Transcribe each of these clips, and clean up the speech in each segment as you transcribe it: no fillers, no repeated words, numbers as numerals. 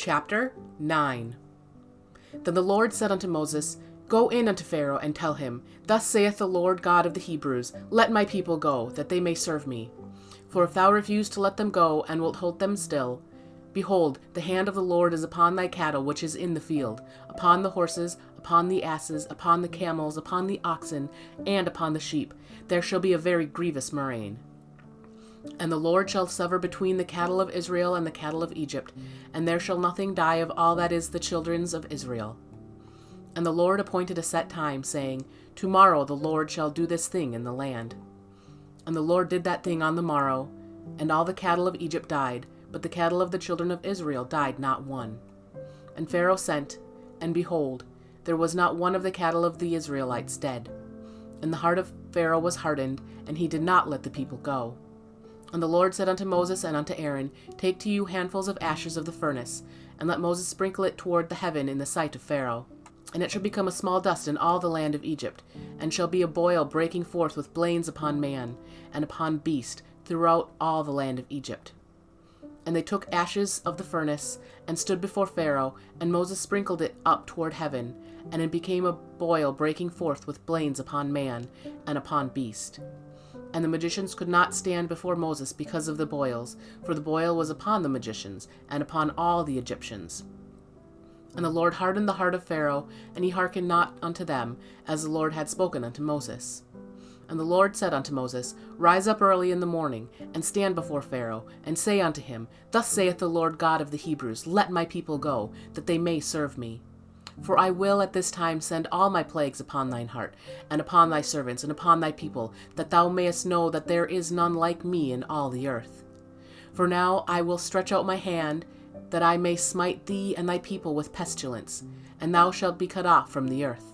Chapter 9. Then the Lord said unto Moses, Go in unto Pharaoh, and tell him, Thus saith the Lord God of the Hebrews, Let my people go, that they may serve me. For if thou refuse to let them go, and wilt hold them still, behold, the hand of the Lord is upon thy cattle which is in the field, upon the horses, upon the asses, upon the camels, upon the oxen, and upon the sheep. There shall be a very grievous murrain. And the Lord shall sever between the cattle of Israel and the cattle of Egypt, and there shall nothing die of all that is the children's of Israel. And the Lord appointed a set time, saying, Tomorrow the Lord shall do this thing in the land. And the Lord did that thing on the morrow, and all the cattle of Egypt died, but the cattle of the children of Israel died not one. And Pharaoh sent, and behold, there was not one of the cattle of the Israelites dead. And the heart of Pharaoh was hardened, and he did not let the people go. And the Lord said unto Moses and unto Aaron, Take to you handfuls of ashes of the furnace, and let Moses sprinkle it toward the heaven in the sight of Pharaoh. And it shall become a small dust in all the land of Egypt, and shall be a boil breaking forth with blains upon man, and upon beast, throughout all the land of Egypt. And they took ashes of the furnace, and stood before Pharaoh, and Moses sprinkled it up toward heaven, and it became a boil breaking forth with blains upon man, and upon beast. And the magicians could not stand before Moses because of the boils, for the boil was upon the magicians, and upon all the Egyptians. And the Lord hardened the heart of Pharaoh, and he hearkened not unto them, as the Lord had spoken unto Moses. And the Lord said unto Moses, Rise up early in the morning, and stand before Pharaoh, and say unto him, Thus saith the Lord God of the Hebrews, Let my people go, that they may serve me. For I will at this time send all my plagues upon thine heart, and upon thy servants, and upon thy people, that thou mayest know that there is none like me in all the earth. For now I will stretch out my hand, that I may smite thee and thy people with pestilence, and thou shalt be cut off from the earth.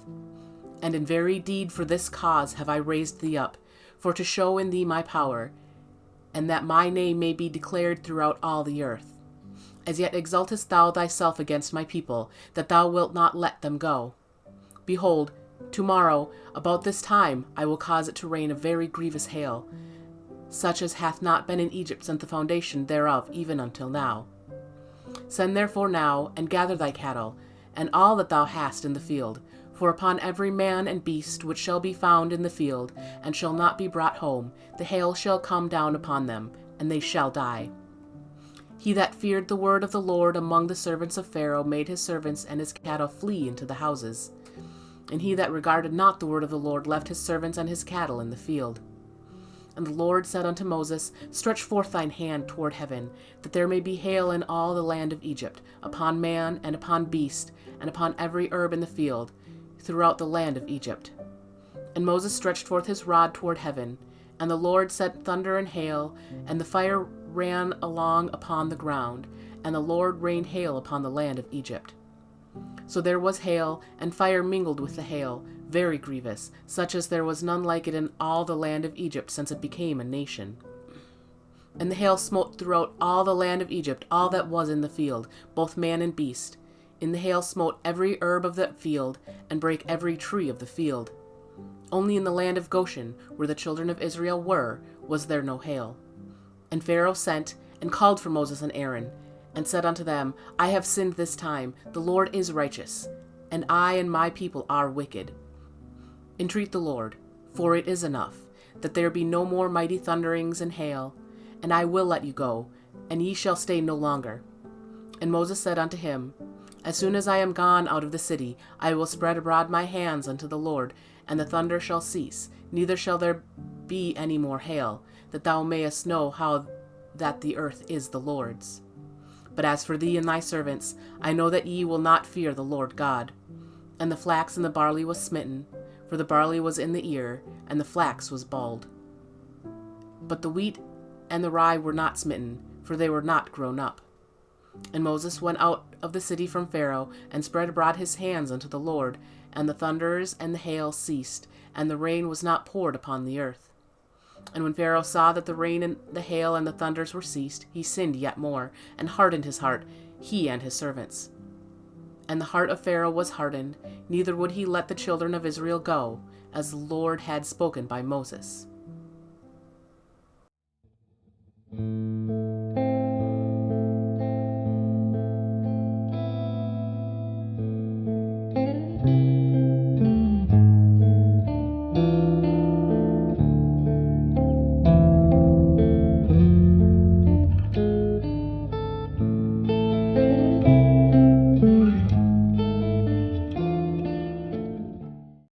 And in very deed for this cause have I raised thee up, for to show in thee my power, and that my name may be declared throughout all the earth. As yet exaltest thou thyself against my people, that thou wilt not let them go. Behold, tomorrow, about this time, I will cause it to rain a very grievous hail, such as hath not been in Egypt since the foundation thereof even until now. Send therefore now, and gather thy cattle, and all that thou hast in the field, for upon every man and beast which shall be found in the field, and shall not be brought home, the hail shall come down upon them, and they shall die. He that feared the word of the Lord among the servants of Pharaoh made his servants and his cattle flee into the houses. And he that regarded not the word of the Lord left his servants and his cattle in the field. And the Lord said unto Moses, Stretch forth thine hand toward heaven, that there may be hail in all the land of Egypt, upon man, and upon beast, and upon every herb in the field, throughout the land of Egypt. And Moses stretched forth his rod toward heaven, and the Lord sent thunder and hail, and the fire ran along upon the ground, and the Lord rained hail upon the land of Egypt. So there was hail, and fire mingled with the hail, very grievous, such as there was none like it in all the land of Egypt since it became a nation. And the hail smote throughout all the land of Egypt all that was in the field, both man and beast. In the hail smote every herb of the field, and brake every tree of the field. Only in the land of Goshen, where the children of Israel were, was there no hail. And Pharaoh sent, and called for Moses and Aaron, and said unto them, I have sinned this time, the Lord is righteous, and I and my people are wicked. Entreat the Lord, for it is enough, that there be no more mighty thunderings and hail, and I will let you go, and ye shall stay no longer. And Moses said unto him, As soon as I am gone out of the city, I will spread abroad my hands unto the Lord, and the thunder shall cease, neither shall there be any more hail, that thou mayest know how that the earth is the Lord's. But as for thee and thy servants, I know that ye will not fear the Lord God. And the flax and the barley was smitten, for the barley was in the ear, and the flax was bald. But the wheat and the rye were not smitten, for they were not grown up. And Moses went out of the city from Pharaoh, and spread abroad his hands unto the Lord, and the thunders and the hail ceased, and the rain was not poured upon the earth. And when Pharaoh saw that the rain and the hail and the thunders were ceased, he sinned yet more, and hardened his heart, he and his servants. And the heart of Pharaoh was hardened, neither would he let the children of Israel go, as the Lord had spoken by Moses.